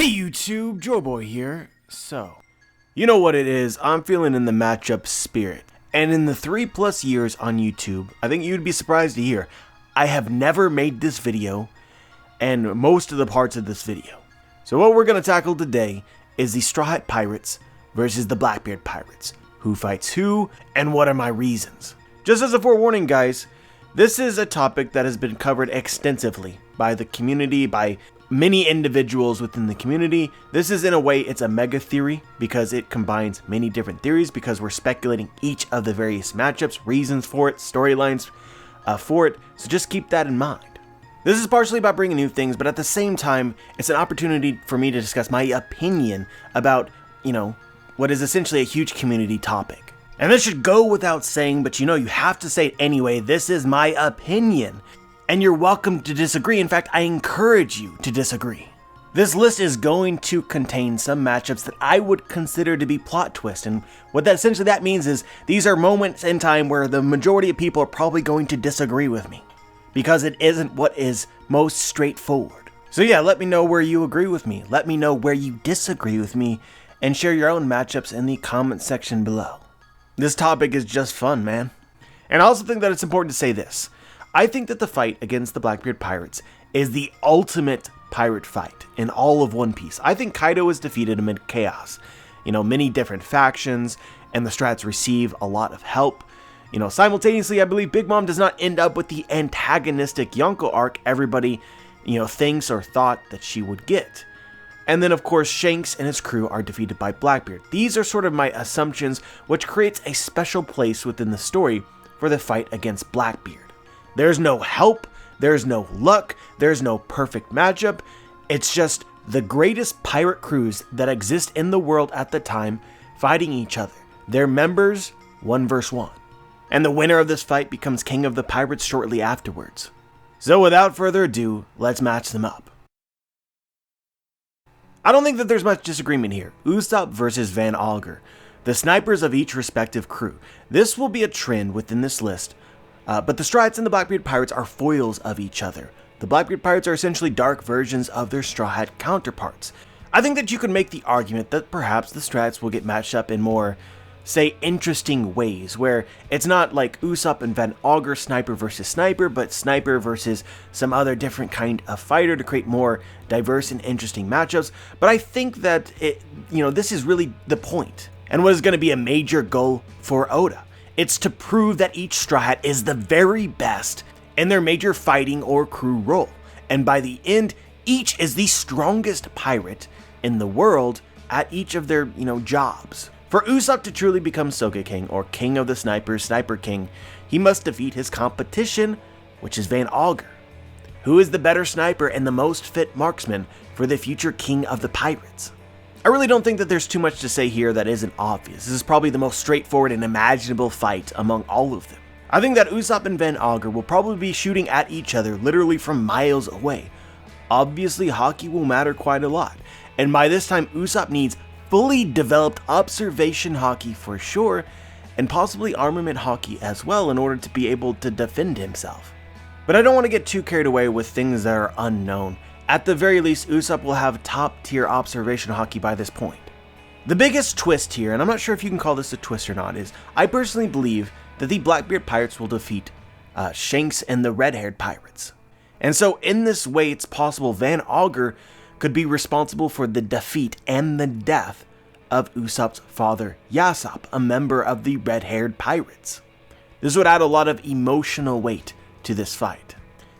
Hey YouTube, Joeboy here. So, you know what it is, I'm feeling in the matchup spirit. And in the 3+ years on YouTube, I think you'd be surprised to hear, I have never made this video and most of the parts of this video. So what we're going to tackle today is the Straw Hat Pirates versus the Blackbeard Pirates. Who fights who, and what are my reasons? Just as a forewarning guys, this is a topic that has been covered extensively by the community, by many individuals within the community. This is in a way, it's a mega theory because it combines many different theories because we're speculating each of the various matchups, reasons for it, storylines for it, so just keep that in mind. This is partially about bringing new things, but at the same time, it's an opportunity for me to discuss my opinion about, what is essentially a huge community topic. And this should go without saying, but you have to say it anyway, this is my opinion. And you're welcome to disagree. In fact, I encourage you to disagree. This list is going to contain some matchups that I would consider to be plot twists. And what that essentially means is these are moments in time where the majority of people are probably going to disagree with me because it isn't what is most straightforward. So yeah, let me know where you agree with me. Let me know where you disagree with me and share your own matchups in the comment section below. This topic is just fun, man. And I also think that it's important to say this. I think that the fight against the Blackbeard Pirates is the ultimate pirate fight in all of One Piece. I think Kaido is defeated amid chaos. Many different factions, and the strats receive a lot of help. Simultaneously, I believe Big Mom does not end up with the antagonistic Yonko arc everybody, thinks or thought that she would get. And then, of course, Shanks and his crew are defeated by Blackbeard. These are sort of my assumptions, which creates a special place within the story for the fight against Blackbeard. There's no help, there's no luck, there's no perfect matchup. It's just the greatest pirate crews that exist in the world at the time fighting each other. Their members, 1 versus 1. And the winner of this fight becomes king of the pirates shortly afterwards. So without further ado, let's match them up. I don't think that there's much disagreement here. Usopp versus Van Auger, the snipers of each respective crew. This will be a trend within this list. But the Straw Hats and the Blackbeard Pirates are foils of each other. The Blackbeard Pirates are essentially dark versions of their Straw Hat counterparts. I think that you could make the argument that perhaps the Straw Hats will get matched up in more, say, interesting ways, where it's not like Usopp and Van Auger sniper versus sniper, but sniper versus some other different kind of fighter to create more diverse and interesting matchups. But I think that this is really the point, and what is going to be a major goal for Oda. It's to prove that each Straw Hat is the very best in their major fighting or crew role. And by the end, each is the strongest pirate in the world at each of their, jobs. For Usopp to truly become Soka King, or King of the Snipers, Sniper King, he must defeat his competition, which is Van Auger, who is the better sniper and the most fit marksman for the future King of the Pirates. I really don't think that there's too much to say here that isn't obvious. This is probably the most straightforward and imaginable fight among all of them. I think that Usopp and Van Auger will probably be shooting at each other literally from miles away. Obviously, Haki will matter quite a lot, and by this time Usopp needs fully developed observation Haki for sure, and possibly armament Haki as well in order to be able to defend himself. But I don't want to get too carried away with things that are unknown. At the very least, Usopp will have top-tier observation Haki by this point. The biggest twist here, and I'm not sure if you can call this a twist or not, is I personally believe that the Blackbeard Pirates will defeat Shanks and the red-haired pirates. And so in this way, it's possible Van Auger could be responsible for the defeat and the death of Usopp's father, Yasopp, a member of the red-haired pirates. This would add a lot of emotional weight to this fight.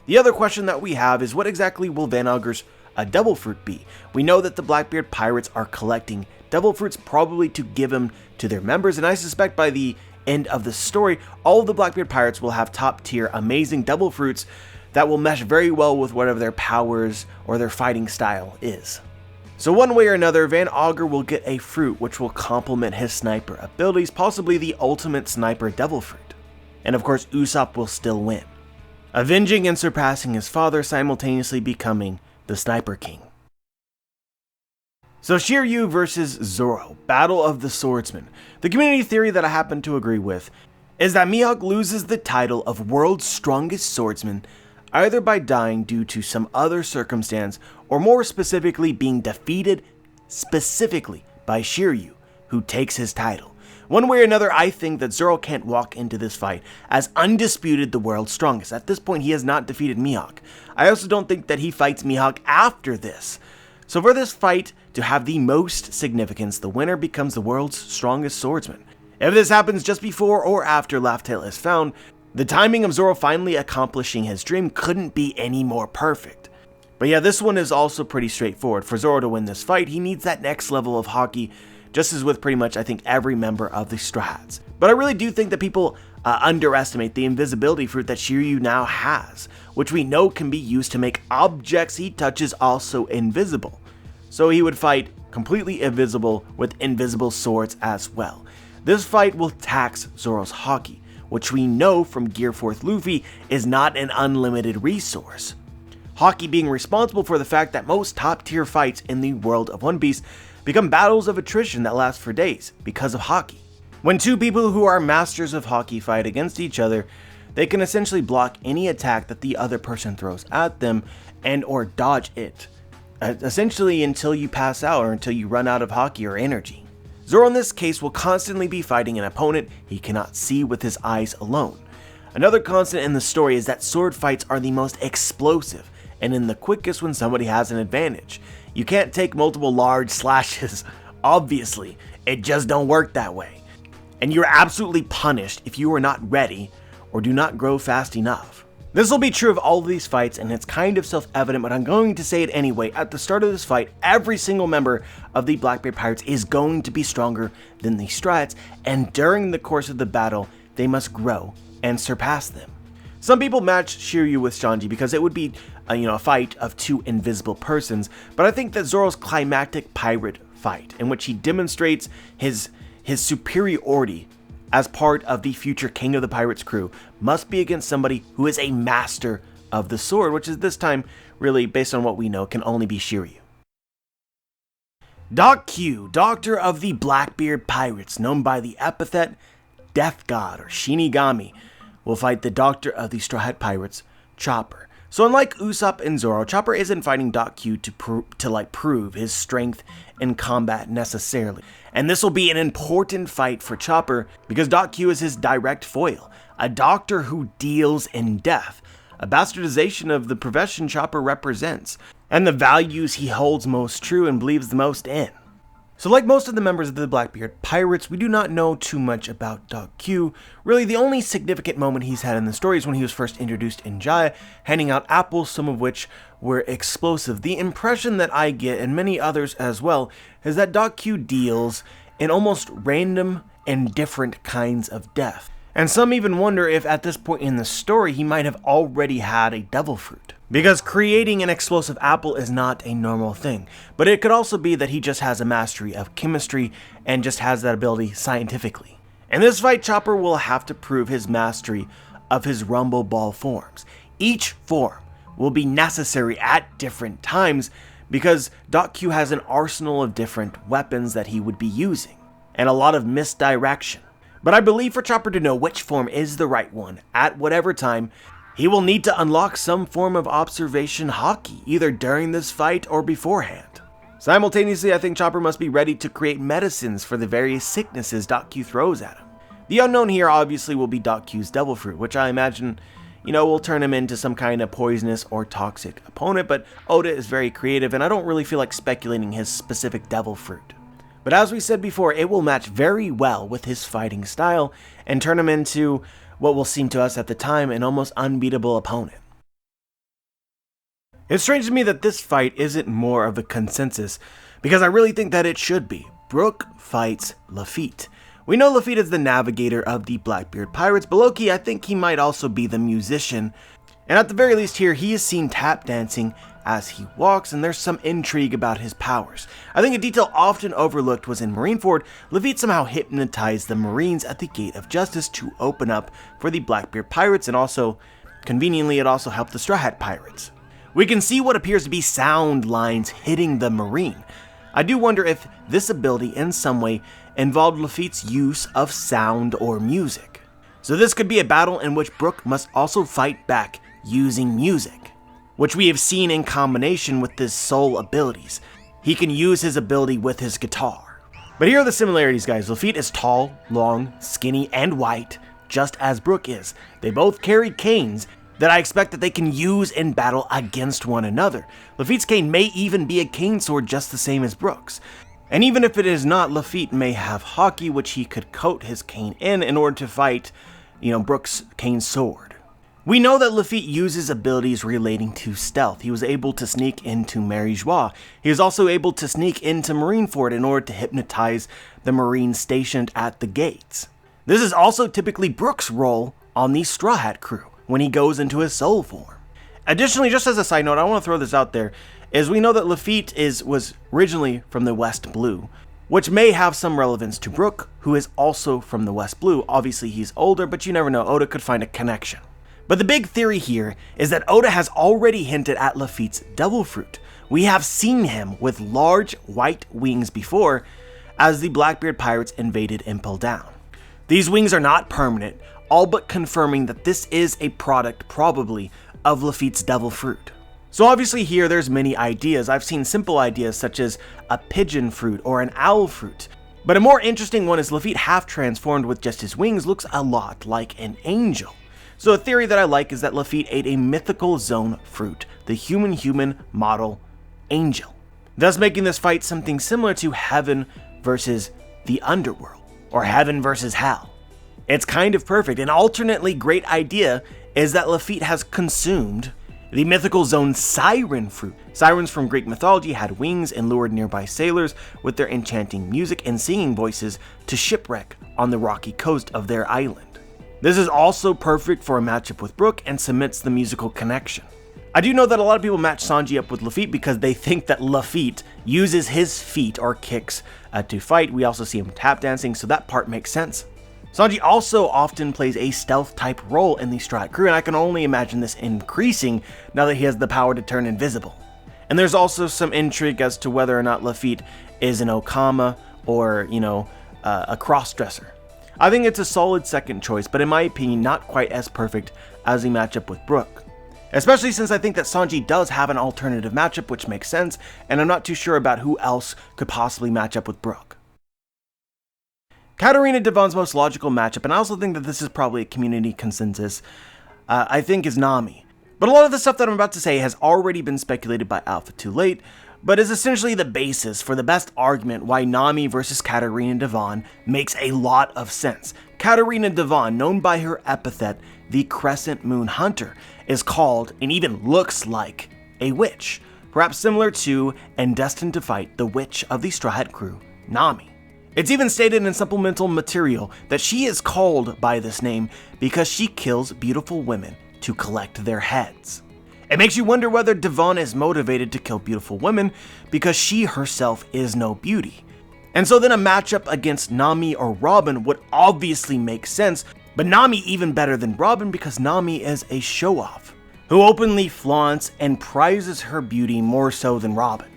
The other question that we have is what exactly will Van Auger's devil fruit be? We know that the Blackbeard Pirates are collecting devil fruits probably to give them to their members, and I suspect by the end of the story, all of the Blackbeard Pirates will have top tier amazing devil fruits that will mesh very well with whatever their powers or their fighting style is. So one way or another, Van Auger will get a fruit which will complement his sniper abilities, possibly the ultimate sniper devil fruit. And of course, Usopp will still win, avenging and surpassing his father, simultaneously becoming the Sniper King. So Shiryu versus Zoro, Battle of the Swordsmen. The community theory that I happen to agree with is that Mihawk loses the title of World's Strongest Swordsman either by dying due to some other circumstance, or more specifically being defeated specifically by Shiryu, who takes his title. One way or another, I think that Zoro can't walk into this fight as undisputed the world's strongest. At this point, he has not defeated Mihawk. I also don't think that he fights Mihawk after this. So for this fight to have the most significance, the winner becomes the world's strongest swordsman. If this happens just before or after Lafitte is found, the timing of Zoro finally accomplishing his dream couldn't be any more perfect. But yeah, this one is also pretty straightforward. For Zoro to win this fight, he needs that next level of haki, just as with pretty much, I think, every member of the Straw Hats. But I really do think that people underestimate the invisibility fruit that Shiryu now has, which we know can be used to make objects he touches also invisible. So he would fight completely invisible with invisible swords as well. This fight will tax Zoro's haki, which we know from Gear 4th Luffy is not an unlimited resource. Haki being responsible for the fact that most top tier fights in the world of One Piece become battles of attrition that last for days because of haki. When two people who are masters of haki fight against each other, they can essentially block any attack that the other person throws at them and or dodge it, essentially until you pass out or until you run out of haki or energy. Zoro in this case will constantly be fighting an opponent he cannot see with his eyes alone. Another constant in the story is that sword fights are the most explosive and in the quickest when somebody has an advantage. You can't take multiple large slashes, obviously, it just don't work that way. And you're absolutely punished if you are not ready or do not grow fast enough. This will be true of all of these fights, and it's kind of self-evident, but I'm going to say it anyway. At the start of this fight, every single member of the Blackbeard Pirates is going to be stronger than the Strats, and during the course of the battle, they must grow and surpass them. Some people match Shiryu with Sanji because it would be a fight of two invisible persons, but I think that Zoro's climactic pirate fight, in which he demonstrates his superiority as part of the future King of the Pirates crew, must be against somebody who is a master of the sword, which is this time, really, based on what we know, can only be Shiryu. Doc Q, Doctor of the Blackbeard Pirates, known by the epithet Death God or Shinigami, will fight the Doctor of the Straw Hat Pirates, Chopper. So unlike Usopp and Zoro, Chopper isn't fighting Doc Q to prove his strength in combat necessarily. And this will be an important fight for Chopper because Doc Q is his direct foil, a doctor who deals in death, a bastardization of the profession Chopper represents, and the values he holds most true and believes the most in. So like most of the members of the Blackbeard Pirates, we do not know too much about Doc Q. Really, the only significant moment he's had in the story is when he was first introduced in Jaya, handing out apples, some of which were explosive. The impression that I get, and many others as well, is that Doc Q deals in almost random and different kinds of death. And some even wonder if at this point in the story he might have already had a devil fruit. Because creating an explosive apple is not a normal thing, but it could also be that he just has a mastery of chemistry and just has that ability scientifically. In this fight, Chopper will have to prove his mastery of his Rumble Ball forms. Each form will be necessary at different times because Doc Q has an arsenal of different weapons that he would be using, and a lot of misdirection. But I believe for Chopper to know which form is the right one at whatever time, he will need to unlock some form of observation haki, either during this fight or beforehand. Simultaneously, I think Chopper must be ready to create medicines for the various sicknesses Doc Q throws at him. The unknown here obviously will be Doc Q's devil fruit, which I imagine, will turn him into some kind of poisonous or toxic opponent, but Oda is very creative and I don't really feel like speculating his specific devil fruit. But as we said before, it will match very well with his fighting style and turn him into what will seem to us at the time an almost unbeatable opponent. It's strange to me that this fight isn't more of a consensus, because I really think that it should be. Brook fights Lafitte. We know Lafitte is the navigator of the Blackbeard Pirates, but low-key I think he might also be the musician, and at the very least here he is seen tap dancing as he walks, and there's some intrigue about his powers. I think a detail often overlooked was in Marineford, Lafitte somehow hypnotized the Marines at the Gate of Justice to open up for the Blackbeard Pirates, and also, conveniently, it also helped the Straw Hat Pirates. We can see what appears to be sound lines hitting the Marine. I do wonder if this ability in some way involved Lafitte's use of sound or music. So this could be a battle in which Brook must also fight back using music, which we have seen in combination with his soul abilities. He can use his ability with his guitar. But here are the similarities, guys. Lafitte is tall, long, skinny, and white, just as Brook is. They both carry canes that I expect that they can use in battle against one another. Lafitte's cane may even be a cane sword just the same as Brook's. And even if it is not, Lafitte may have hockey, which he could coat his cane in order to fight, Brook's cane sword. We know that Lafitte uses abilities relating to stealth. He was able to sneak into Mary Joie. He was also able to sneak into Marineford in order to hypnotize the Marines stationed at the gates. This is also typically Brook's role on the Straw Hat crew when he goes into his soul form. Additionally, just as a side note, I want to throw this out there, is we know that Lafitte was originally from the West Blue, which may have some relevance to Brook, who is also from the West Blue. Obviously, he's older, but you never know, Oda could find a connection. But the big theory here is that Oda has already hinted at Lafitte's Devil Fruit. We have seen him with large white wings before, as the Blackbeard pirates invaded Impel Down. These wings are not permanent, all but confirming that this is a product, probably, of Lafitte's Devil Fruit. So obviously here there's many ideas. I've seen simple ideas such as a pigeon fruit or an owl fruit. But a more interesting one is Lafitte half transformed with just his wings looks a lot like an angel. So a theory that I like is that Lafitte ate a mythical zone fruit, the human model angel, thus making this fight something similar to heaven versus the underworld, or heaven versus hell. It's kind of perfect. An alternately great idea is that Lafitte has consumed the mythical zone siren fruit. Sirens from Greek mythology had wings and lured nearby sailors with their enchanting music and singing voices to shipwreck on the rocky coast of their island. This is also perfect for a matchup with Brook and cements the musical connection. I do know that a lot of people match Sanji up with Lafitte because they think that Lafitte uses his feet or kicks to fight. We also see him tap dancing, so that part makes sense. Sanji also often plays a stealth-type role in the Straw Hat crew, and I can only imagine this increasing now that he has the power to turn invisible. And there's also some intrigue as to whether or not Lafitte is an Okama or, a cross-dresser. I think it's a solid second choice, but in my opinion, not quite as perfect as the matchup with Brook. Especially since I think that Sanji does have an alternative matchup, which makes sense, and I'm not too sure about who else could possibly match up with Brook. Catarina Devon's most logical matchup, and I also think that this is probably a community consensus, I think is Nami. But a lot of the stuff that I'm about to say has already been speculated by Alpha Too Late, but is essentially the basis for the best argument why Nami versus Catarina Devon makes a lot of sense. Catarina Devon, known by her epithet, the Crescent Moon Hunter, is called, and even looks like, a witch, perhaps similar to and destined to fight the witch of the Straw Hat crew, Nami. It's even stated in supplemental material that she is called by this name because she kills beautiful women to collect their heads. It makes you wonder whether Devon is motivated to kill beautiful women because she herself is no beauty. And so then a matchup against Nami or Robin would obviously make sense, but Nami even better than Robin because Nami is a show-off who openly flaunts and prizes her beauty more so than Robin.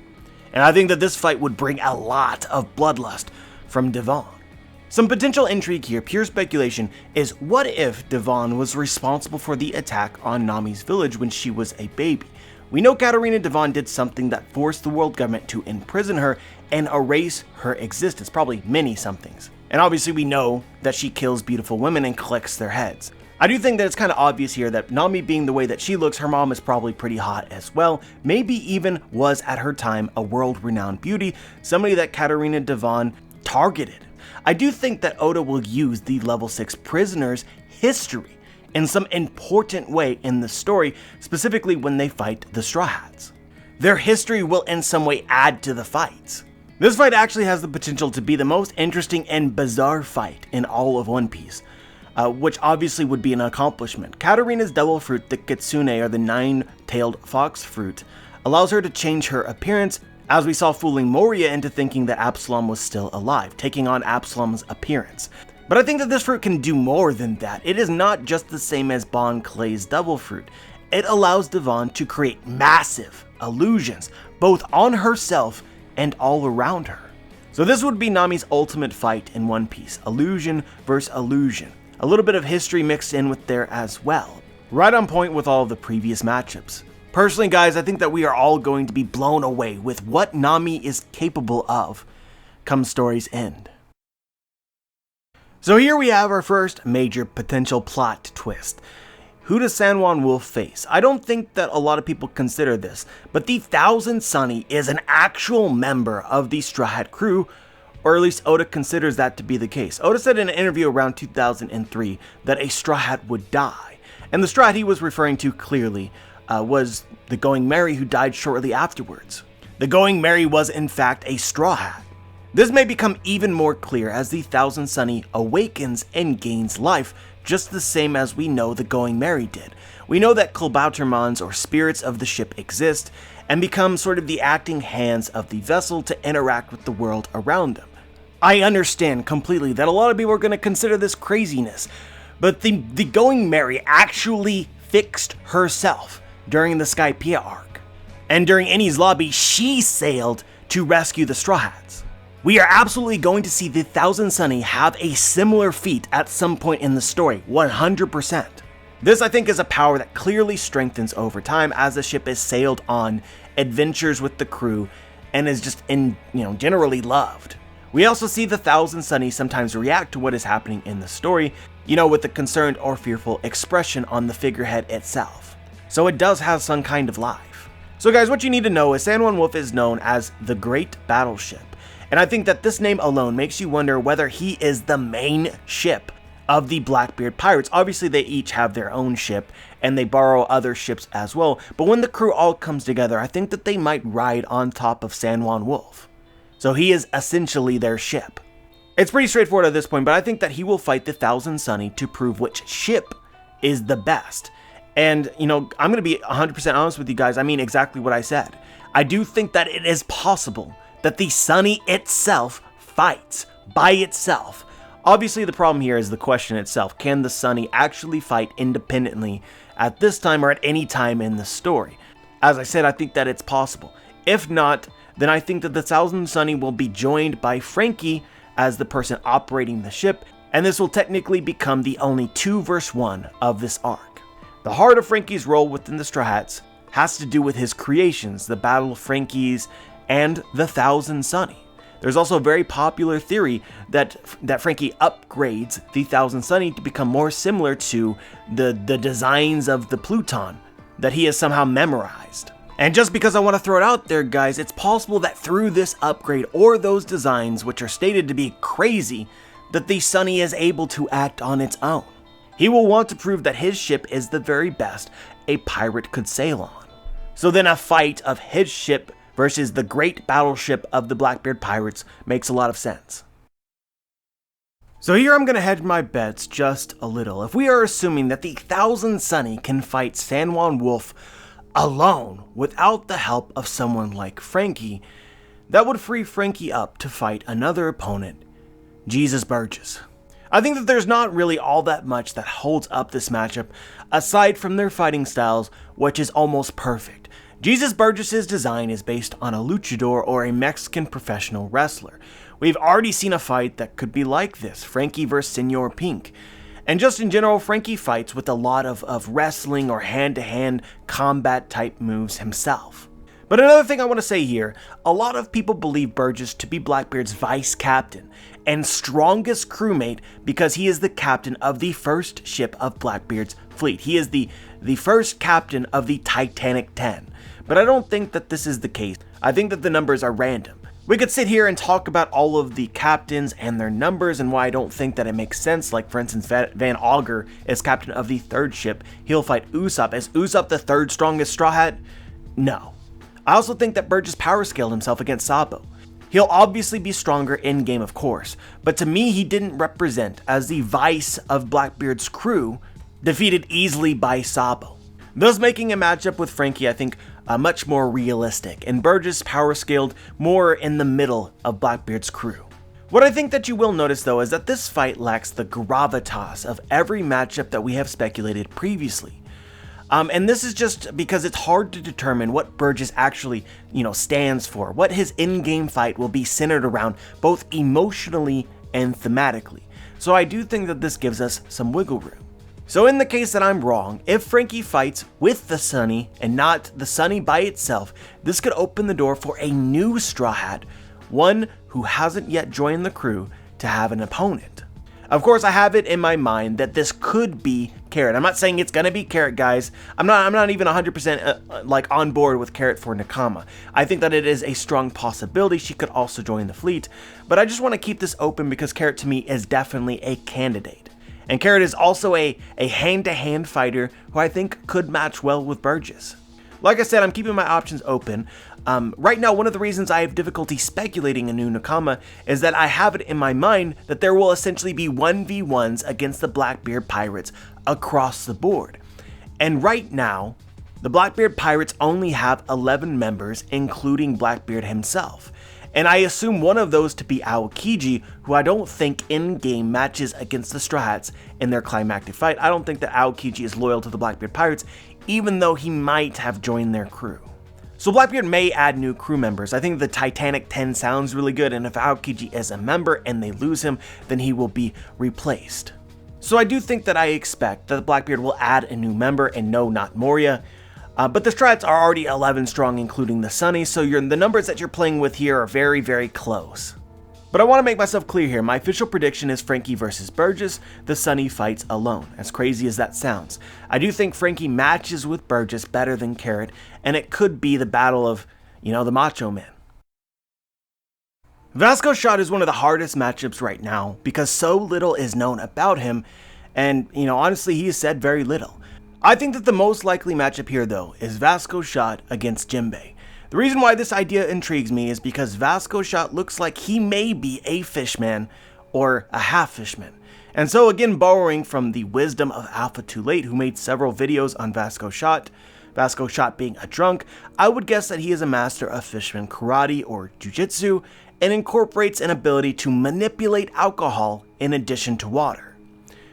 And I think that this fight would bring a lot of bloodlust from Devon. Some potential intrigue here, pure speculation, is what if Devon was responsible for the attack on Nami's village when she was a baby? We know Catarina Devon did something that forced the world government to imprison her and erase her existence, probably many somethings. And obviously we know that she kills beautiful women and collects their heads. I do think that it's kind of obvious here that Nami being the way that she looks, her mom is probably pretty hot as well, maybe even was at her time a world-renowned beauty, somebody that Catarina Devon targeted. I do think that Oda will use the level 6 prisoners' history in some important way in the story, specifically when they fight the Straw Hats. Their history will in some way add to the fights. This fight actually has the potential to be the most interesting and bizarre fight in all of One Piece, which obviously would be an accomplishment. Catarina's Devil Fruit, the Kitsune or the 9-tailed fox fruit, allows her to change her appearance, as we saw fooling Moria into thinking that Absalom was still alive, taking on Absalom's appearance. But I think that this fruit can do more than that. It is not just the same as Bon Clay's Devil Fruit. It allows Devon to create massive illusions, both on herself and all around her. So this would be Nami's ultimate fight in One Piece, illusion versus illusion. A little bit of history mixed in with there as well. Right on point with all of the previous matchups. Personally, guys, I think that we are all going to be blown away with what Nami is capable of come story's end. So here we have our first major potential plot twist. Who does San Juan Wolf face? I don't think that a lot of people consider this, but the Thousand Sunny is an actual member of the Straw Hat crew, or at least Oda considers that to be the case. Oda said in an interview around 2003 that a Straw Hat would die, and the Straw Hat he was referring to clearly was the Going Merry, who died shortly afterwards. The Going Merry was in fact a Straw Hat. This may become even more clear as the Thousand Sunny awakens and gains life, just the same as we know the Going Merry did. We know that Klabautermans, or spirits of the ship, exist and become sort of the acting hands of the vessel to interact with the world around them. I understand completely that a lot of people are going to consider this craziness, but the Going Merry actually fixed herself during the Skypiea arc, and during Enies Lobby, she sailed to rescue the Straw Hats. We are absolutely going to see the Thousand Sunny have a similar feat at some point in the story, 100%. This, I think, is a power that clearly strengthens over time as the ship is sailed on adventures with the crew and is just generally loved. We also see the Thousand Sunny sometimes react to what is happening in the story, with a concerned or fearful expression on the figurehead itself. So it does have some kind of life. So guys, what you need to know is San Juan Wolf is known as the Great Battleship. And I think that this name alone makes you wonder whether he is the main ship of the Blackbeard pirates. Obviously, they each have their own ship, and they borrow other ships as well. But when the crew all comes together, I think that they might ride on top of San Juan Wolf. So he is essentially their ship. It's pretty straightforward at this point, but I think that he will fight the Thousand Sunny to prove which ship is the best. And, I'm going to be 100% honest with you guys. I mean exactly what I said. I do think that it is possible that the Sunny itself fights by itself. Obviously, the problem here is the question itself. Can the Sunny actually fight independently at this time or at any time in the story? As I said, I think that it's possible. If not, then I think that the Thousand Sunny will be joined by Frankie as the person operating the ship, and this will technically become the only 2 versus 1 of this arc. The heart of Frankie's role within the Straw Hats has to do with his creations, the Battle of Frankies, and the Thousand Sunny. There's also a very popular theory that Frankie upgrades the Thousand Sunny to become more similar to the designs of the Pluton that he has somehow memorized. And just because I want to throw it out there, guys, it's possible that through this upgrade or those designs, which are stated to be crazy, that the Sunny is able to act on its own. He will want to prove that his ship is the very best a pirate could sail on. So then a fight of his ship versus the great battleship of the Blackbeard pirates makes a lot of sense. So here I'm going to hedge my bets just a little. If we are assuming that the Thousand Sunny can fight San Juan Wolf alone without the help of someone like Frankie, that would free Frankie up to fight another opponent, Jesus Burgess. I think that there's not really all that much that holds up this matchup aside from their fighting styles, which is almost perfect. Jesus Burgess' design is based on a luchador or a Mexican professional wrestler. We've already seen a fight that could be like this, Frankie vs. Senor Pink. And just in general, Frankie fights with a lot of wrestling or hand-to-hand combat type moves himself. But another thing I want to say here, a lot of people believe Burgess to be Blackbeard's vice captain and strongest crewmate because he is the captain of the first ship of Blackbeard's fleet. He is the first captain of the Titanic 10. But I don't think that this is the case. I think that the numbers are random. We could sit here and talk about all of the captains and their numbers and why I don't think that it makes sense. Like, for instance, Van Auger is captain of the 3rd ship. He'll fight Usopp. Is Usopp the 3rd strongest Straw Hat? No. I also think that Burgess power scaled himself against Sabo. He'll obviously be stronger in-game, of course, but to me he didn't represent as the vice of Blackbeard's crew, defeated easily by Sabo. Thus making a matchup with Frankie, I think, much more realistic, and Burgess power scaled more in the middle of Blackbeard's crew. What I think that you will notice though is that this fight lacks the gravitas of every matchup that we have speculated previously. And this is just because it's hard to determine what Burgess actually, stands for, what his in-game fight will be centered around both emotionally and thematically. So I do think that this gives us some wiggle room. So in the case that I'm wrong, if Frankie fights with the Sunny and not the Sunny by itself, this could open the door for a new Straw Hat, one who hasn't yet joined the crew, to have an opponent. Of course, I have it in my mind that this could be Carrot. I'm not saying it's gonna be Carrot, guys. I'm not even 100% like on board with Carrot for Nakama. I think that it is a strong possibility she could also join the fleet, but I just want to keep this open because Carrot to me is definitely a candidate. And Carrot is also a hand-to-hand fighter who I think could match well with Burgess. Like I said, I'm keeping my options open. Right now, one of the reasons I have difficulty speculating a new Nakama is that I have it in my mind that there will essentially be 1v1s against the Blackbeard Pirates across the board. And right now, the Blackbeard Pirates only have 11 members, including Blackbeard himself. And I assume one of those to be Aokiji, who I don't think in-game matches against the Straw Hats in their climactic fight. I don't think that Aokiji is loyal to the Blackbeard Pirates, even though he might have joined their crew. So Blackbeard may add new crew members. I think the Titanic 10 sounds really good, and if Aokiji is a member and they lose him, then he will be replaced. So I do think that I expect that Blackbeard will add a new member, and no, not Moria. But the strats are already 11 strong, including the Sunny, so the numbers that you're playing with here are very, very close. But I want to make myself clear here. My official prediction is Frankie versus Burgess. The Sunny fights alone, as crazy as that sounds. I do think Frankie matches with Burgess better than Carrot, and it could be the battle of, the Macho Man. Vasco Shot is one of the hardest matchups right now because so little is known about him, and, honestly, he has said very little. I think that the most likely matchup here, though, is Vasco Shot against Jimbei. The reason why this idea intrigues me is because Vasco Shot looks like he may be a fishman or a half fishman. And so again, borrowing from the wisdom of Alpha Too Late, who made several videos on Vasco Shot being a drunk, I would guess that he is a master of fishman karate or jujitsu and incorporates an ability to manipulate alcohol in addition to water.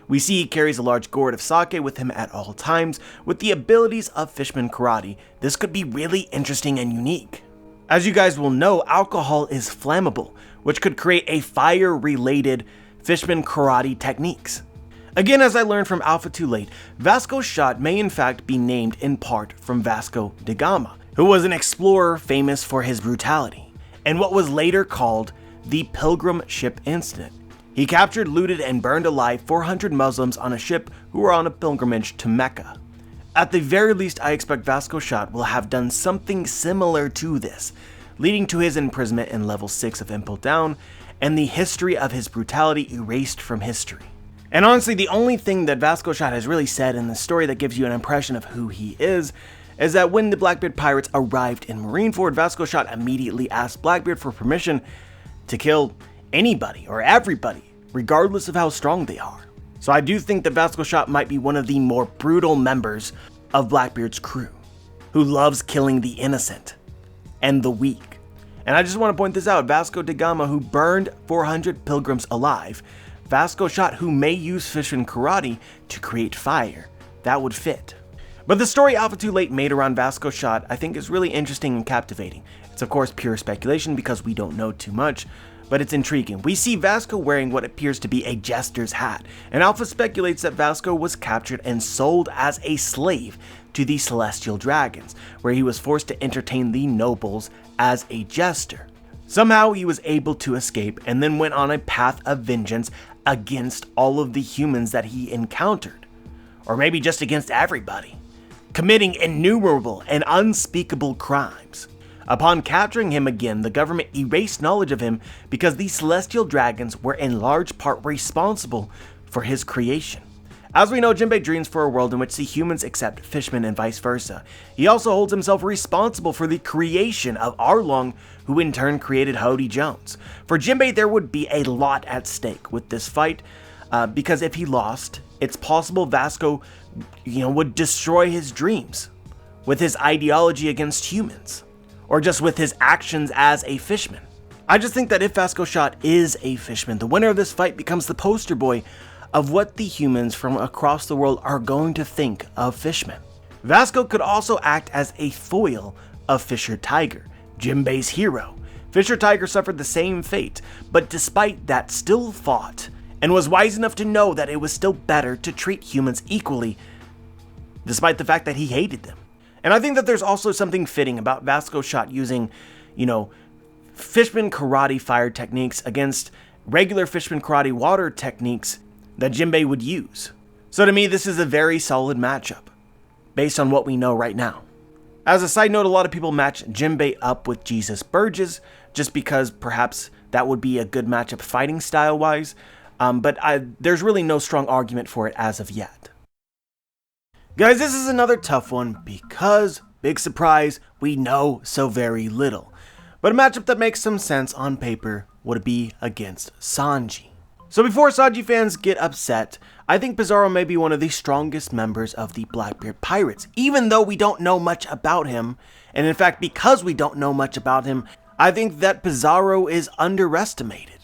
We see he carries a large gourd of sake with him at all times. With the abilities of fishman karate, this could be really interesting and unique. As you guys will know, alcohol is flammable, which could create a fire-related fishman karate techniques. Again, as I learned from Alpha Too Late, Vasco Shot may in fact be named in part from Vasco da Gama, who was an explorer famous for his brutality, and what was later called the Pilgrim Ship Incident. He captured, looted, and burned alive 400 Muslims on a ship who were on a pilgrimage to Mecca. At the very least, I expect Vasco Shot will have done something similar to this, leading to his imprisonment in level 6 of Impel Down, and the history of his brutality erased from history. And honestly, the only thing that Vasco Shot has really said in the story that gives you an impression of who he is that when the Blackbeard Pirates arrived in Marineford, Vasco Shot immediately asked Blackbeard for permission to kill anybody or everybody, regardless of how strong they are. So I do think that Vasco Shot might be one of the more brutal members of Blackbeard's crew, who loves killing the innocent and the weak. And I just want to point this out, Vasco da Gama, who burned 400 pilgrims alive, Vasco Shot, who may use fishman karate to create fire. That would fit. But the story Alpha Too Late made around Vasco Shot I think is really interesting and captivating. It's of course pure speculation because we don't know too much, but it's intriguing. We see Vasco wearing what appears to be a jester's hat, and Alpha speculates that Vasco was captured and sold as a slave to the Celestial Dragons, where he was forced to entertain the nobles as a jester. Somehow he was able to escape and then went on a path of vengeance against all of the humans that he encountered, or maybe just against everybody, committing innumerable and unspeakable crimes. Upon capturing him again, the government erased knowledge of him because the Celestial Dragons were in large part responsible for his creation. As we know, Jimbei dreams for a world in which the humans accept fishmen and vice versa. He also holds himself responsible for the creation of Arlong, who in turn created Hody Jones. For Jimbei, there would be a lot at stake with this fight, because if he lost, it's possible Vasco, would destroy his dreams with his ideology against humans, or just with his actions as a fishman. I just think that if Vasco Shot is a fishman, the winner of this fight becomes the poster boy of what the humans from across the world are going to think of fishmen. Vasco could also act as a foil of Fisher Tiger, Jimbei's hero. Fisher Tiger suffered the same fate, but despite that still fought and was wise enough to know that it was still better to treat humans equally, despite the fact that he hated them. And I think that there's also something fitting about Vasco shot using, fishman karate fire techniques against regular fishman karate water techniques that Jimbei would use. So to me, this is a very solid matchup, based on what we know right now. As a side note, a lot of people match Jimbei up with Jesus Burgess, just because perhaps that would be a good matchup fighting style-wise, but there's really no strong argument for it as of yet. Guys, this is another tough one because, big surprise, we know so very little. But a matchup that makes some sense on paper would be against Sanji. So before Sanji fans get upset, I think Pizarro may be one of the strongest members of the Blackbeard Pirates, even though we don't know much about him. And in fact, because we don't know much about him, I think that Pizarro is underestimated.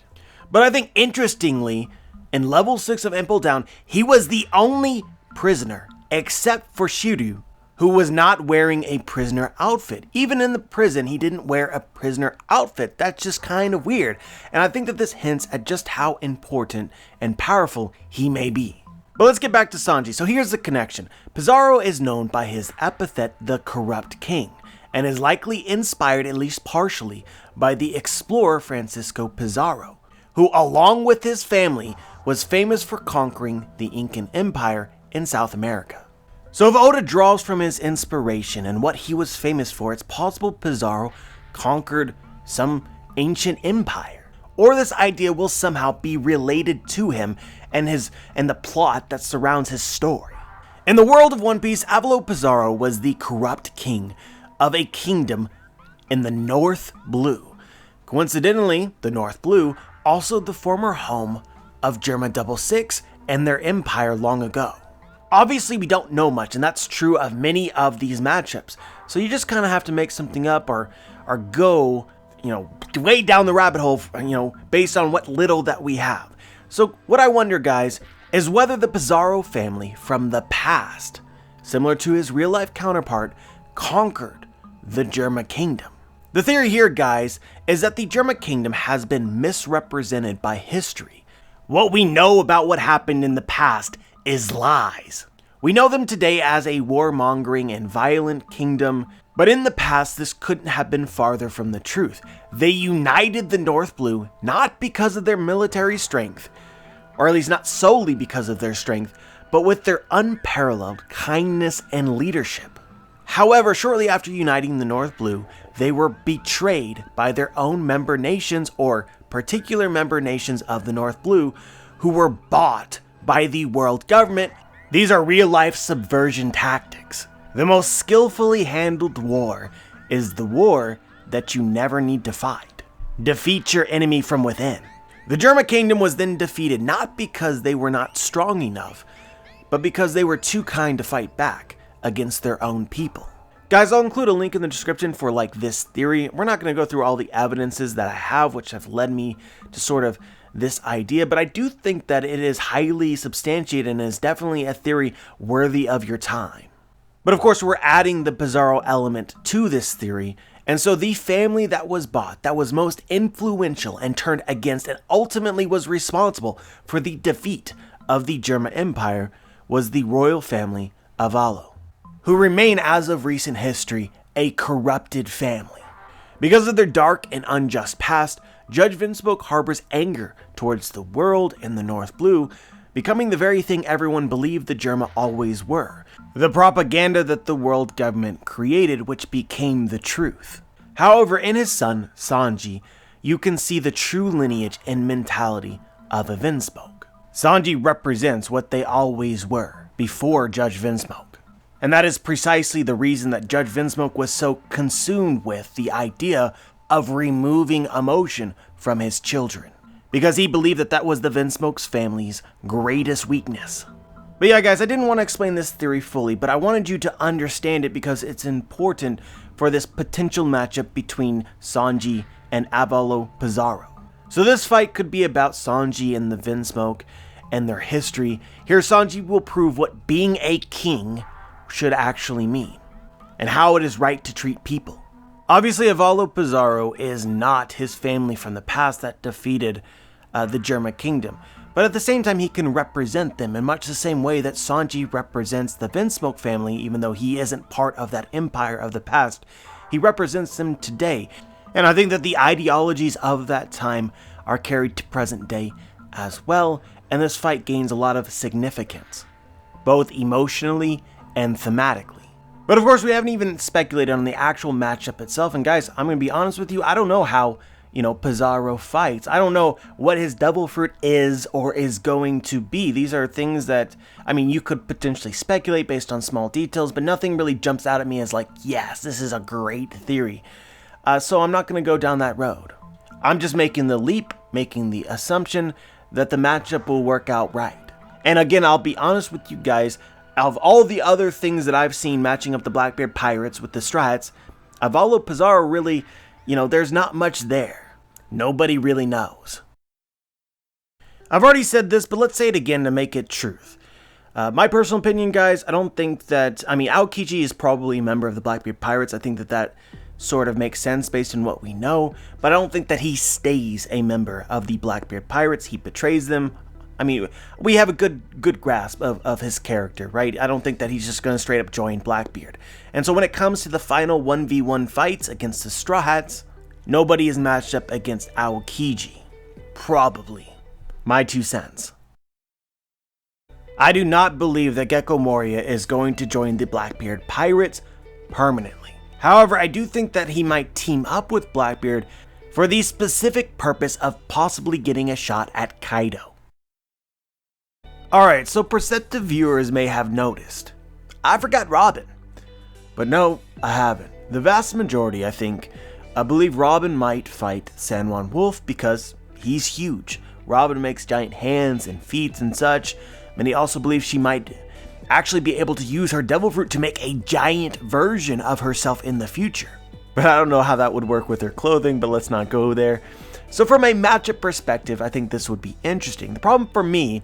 But I think interestingly, in level 6 of Impel Down, he was the only prisoner, except for Shiryu, who was not wearing a prisoner outfit. Even in the prison, he didn't wear a prisoner outfit. That's just kind of weird. And I think that this hints at just how important and powerful he may be. But let's get back to Sanji. So here's the connection. Pizarro is known by his epithet, the Corrupt King, and is likely inspired, at least partially, by the explorer Francisco Pizarro, who, along with his family, was famous for conquering the Incan Empire in South America. So if Oda draws from his inspiration and what he was famous for, it's possible Pizarro conquered some ancient empire, or this idea will somehow be related to him and the plot that surrounds his story. In the world of One Piece, Avalo Pizarro was the corrupt king of a kingdom in the North Blue. Coincidentally, the North Blue, also the former home of Germa 66 and their empire long ago. Obviously, we don't know much, and that's true of many of these matchups. So you just kind of have to make something up or go, way down the rabbit hole, based on what little that we have. So what I wonder, guys, is whether the Pizarro family from the past, similar to his real-life counterpart, conquered the Germa Kingdom. The theory here, guys, is that the Germa Kingdom has been misrepresented by history. What we know about what happened in the past is lies. We know them today as a warmongering and violent kingdom, but in the past this couldn't have been farther from the truth. They united the North Blue not because of their military strength, or at least not solely because of their strength, but with their unparalleled kindness and leadership. However, shortly after uniting the North Blue, they were betrayed by their own member nations, or particular member nations of the North Blue, who were bought by the world government. These are real-life subversion tactics. The most skillfully handled war is the war that you never need to fight. Defeat your enemy from within. The Germa Kingdom was then defeated not because they were not strong enough, but because they were too kind to fight back against their own people. Guys, I'll include a link in the description for this theory. We're not going to go through all the evidences that I have, which have led me to sort of this idea, but I do think that it is highly substantiated and is definitely a theory worthy of your time. But of course, we're adding the Pizarro element to this theory, and so the family that was bought, that was most influential and turned against and ultimately was responsible for the defeat of the Germa Empire, was the royal family of Avalo, who remain, as of recent history, a corrupted family. Because of their dark and unjust past, Judge VINSMOKE harbors anger towards the world and the North Blue, becoming the very thing everyone believed the Germa always were, the propaganda that the world government created, which became the truth. However, in his son, Sanji, you can see the true lineage and mentality of a VINSMOKE. Sanji represents what they always were, before Judge VINSMOKE. And that is precisely the reason that Judge VINSMOKE was so consumed with the idea of removing emotion from his children, because he believed that that was the VINSMOKE's family's greatest weakness. But yeah, guys, I didn't want to explain this theory fully, but I wanted you to understand it because it's important for this potential matchup between Sanji and Avalo Pizarro. So this fight could be about Sanji and the VINSMOKE and their history. Here, Sanji will prove what being a king should actually mean, and how it is right to treat people. Obviously, Avalo Pizarro is not his family from the past that defeated the Germa Kingdom. But at the same time, he can represent them in much the same way that Sanji represents the VINSMOKE family, even though he isn't part of that empire of the past. He represents them today. And I think that the ideologies of that time are carried to present day as well, and this fight gains a lot of significance, both emotionally and thematically. But of course, we haven't even speculated on the actual matchup itself, and guys, I'm going to be honest with you, I don't know how Pizarro fights. I don't know what his devil fruit is or is going to be. These are things that, you could potentially speculate based on small details, but nothing really jumps out at me as like, yes, this is a great theory. So I'm not going to go down that road. I'm just making the leap, making the assumption that the matchup will work out right. And again, I'll be honest with you guys, of all the other things that I've seen matching up the Blackbeard Pirates with the Strats, Avalo Pizarro really, there's not much there. Nobody really knows. I've already said this, but let's say it again to make it truth. My personal opinion, guys, I don't think that, Aokiji is probably a member of the Blackbeard Pirates. I think that sort of makes sense based on what we know, but I don't think that he stays a member of the Blackbeard Pirates. He betrays them. We have a good grasp of his character, right? I don't think that he's just going to straight up join Blackbeard. And so when it comes to the final 1v1 fights against the Straw Hats, nobody is matched up against Aokiji. Probably. My 2 cents. I do not believe that Gecko Moria is going to join the Blackbeard Pirates permanently. However, I do think that he might team up with Blackbeard for the specific purpose of possibly getting a shot at Kaido. Alright, so perceptive viewers may have noticed. I forgot Robin. But no, I haven't. The vast majority, I believe Robin might fight San Juan Wolf because he's huge. Robin makes giant hands and feet and such. Many also believe she might actually be able to use her devil fruit to make a giant version of herself in the future. But I don't know how that would work with her clothing, but let's not go there. So from a matchup perspective, I think this would be interesting. The problem for me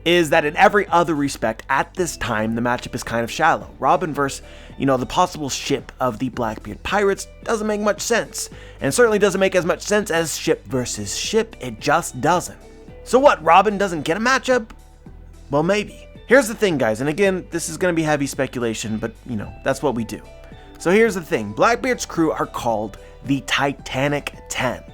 is that in every other respect, at this time, the matchup is kind of shallow. Robin versus, the possible ship of the Blackbeard Pirates doesn't make much sense. And certainly doesn't make as much sense as ship versus ship. It just doesn't. So what, Robin doesn't get a matchup? Well, maybe. Here's the thing, guys, and again, this is going to be heavy speculation, but, that's what we do. So here's the thing. Blackbeard's crew are called the Titanic 10.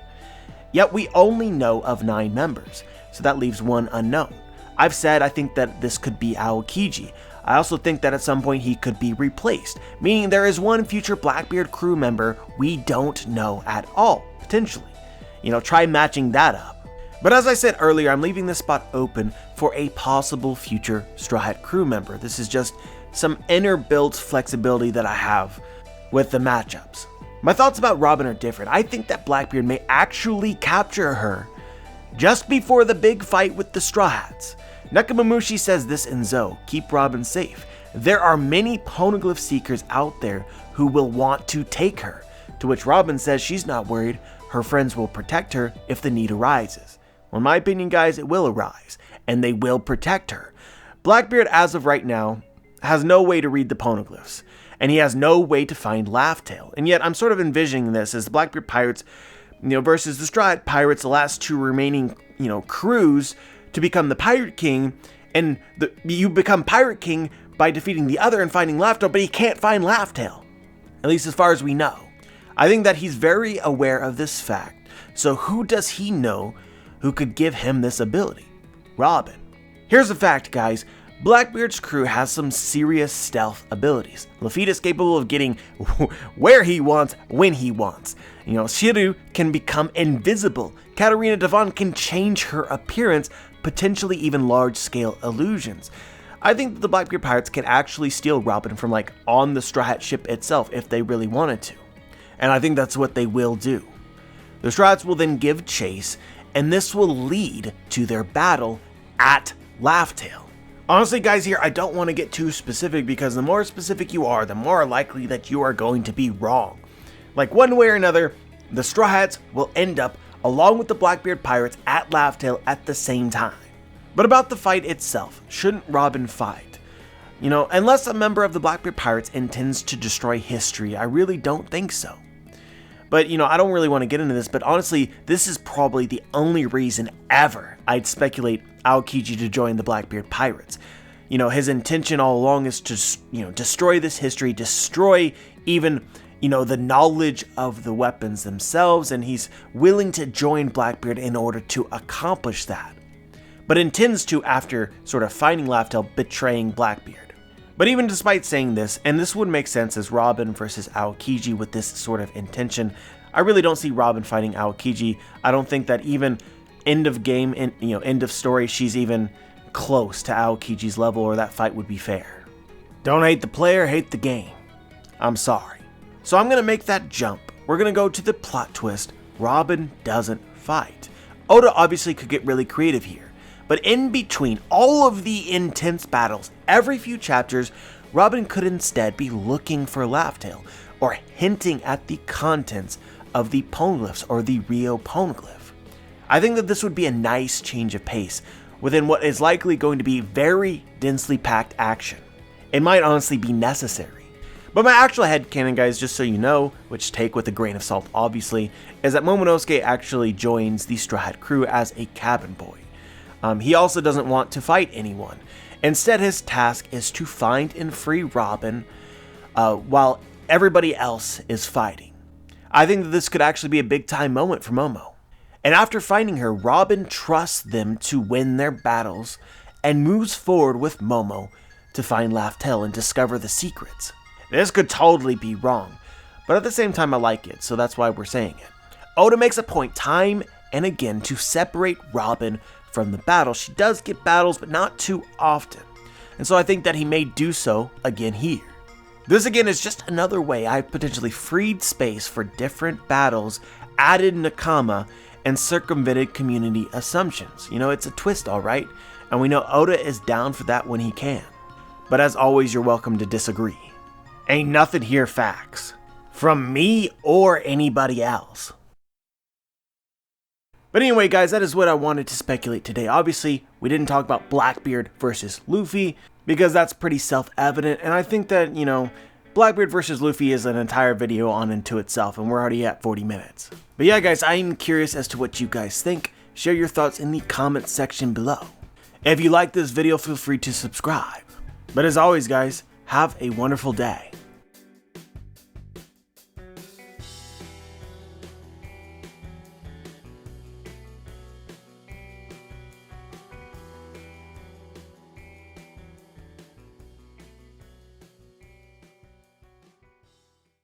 Yet we only know of 9 members, so that leaves 1 unknown. I've said I think that this could be Aokiji. I also think that at some point he could be replaced, meaning there is 1 future Blackbeard crew member we don't know at all, potentially. Try matching that up. But as I said earlier, I'm leaving this spot open for a possible future Straw Hat crew member. This is just some inner built flexibility that I have with the matchups. My thoughts about Robin are different. I think that Blackbeard may actually capture her just before the big fight with the Straw Hats. Nakamamushi says this in Zo, keep Robin safe. There are many poneglyph seekers out there who will want to take her. To which Robin says she's not worried, her friends will protect her if the need arises. Well, in my opinion, guys, it will arise, and they will protect her. Blackbeard, as of right now, has no way to read the poneglyphs, and he has no way to find Laugh-Tale. And yet, I'm sort of envisioning this as the Blackbeard Pirates, versus the Straw Hat Pirates, the last 2 remaining, crews to become the Pirate King, and you become Pirate King by defeating the other and finding Laugh-Tale, but he can't find Laugh-Tale, at least as far as we know. I think that he's very aware of this fact, so who does he know who could give him this ability? Robin. Here's the fact, guys. Blackbeard's crew has some serious stealth abilities. Lafitte is capable of getting where he wants, when he wants. Shiryu can become invisible. Catarina Devon can change her appearance, potentially even large-scale illusions. I think that the Blackbeard Pirates can actually steal Robin from, on the Straw Hat ship itself if they really wanted to. And I think that's what they will do. The Straw Hats will then give chase, and this will lead to their battle at Laugh-Tale. Honestly, guys, here, I don't want to get too specific because the more specific you are, the more likely that you are going to be wrong. One way or another, the Straw Hats will end up along with the Blackbeard Pirates at Laugh-Tale at the same time. But about the fight itself, shouldn't Robin fight? Unless a member of the Blackbeard Pirates intends to destroy history, I really don't think so. But, I don't really want to get into this, but honestly, this is probably the only reason ever I'd speculate Aokiji to join the Blackbeard Pirates. His intention all along is to, destroy this history, destroy even, the knowledge of the weapons themselves, and he's willing to join Blackbeard in order to accomplish that. But intends to, after sort of finding Lafitte, betraying Blackbeard. But even despite saying this, and this would make sense as Robin versus Aokiji with this sort of intention, I really don't see Robin fighting Aokiji. I don't think that even end of game, end of story, she's even close to Aokiji's level, or that fight would be fair. Don't hate the player, hate the game. I'm sorry. So I'm going to make that jump. We're going to go to the plot twist. Robin doesn't fight. Oda obviously could get really creative here. But in between all of the intense battles, every few chapters, Robin could instead be looking for Lafitte, or hinting at the contents of the poneglyphs, or the Rio poneglyph. I think that this would be a nice change of pace within what is likely going to be very densely packed action. It might honestly be necessary. But my actual headcanon, guys, just so you know, which take with a grain of salt obviously, is that Momonosuke actually joins the Straw Hat crew as a cabin boy. He also doesn't want to fight anyone. Instead, his task is to find and free Robin while everybody else is fighting. I think that this could actually be a big time moment for Momo. And after finding her, Robin trusts them to win their battles and moves forward with Momo to find Lafitte and discover the secrets. This could totally be wrong, but at the same time I like it, so that's why we're saying it. Oda makes a point time and again to separate Robin from the battle. She does get battles, but not too often. And so I think that he may do so again here. This again is just another way I've potentially freed space for different battles, added Nakama, and circumvented community assumptions. It's a twist, alright? And we know Oda is down for that when he can. But as always, you're welcome to disagree. Ain't nothing here facts. From me or anybody else. But anyway, guys, that is what I wanted to speculate today. Obviously, we didn't talk about Blackbeard versus Luffy, because that's pretty self-evident, and I think that, Blackbeard versus Luffy is an entire video on into itself, and we're already at 40 minutes. But yeah, guys, I'm curious as to what you guys think. Share your thoughts in the comments section below. If you like this video, feel free to subscribe. But as always, guys, have a wonderful day.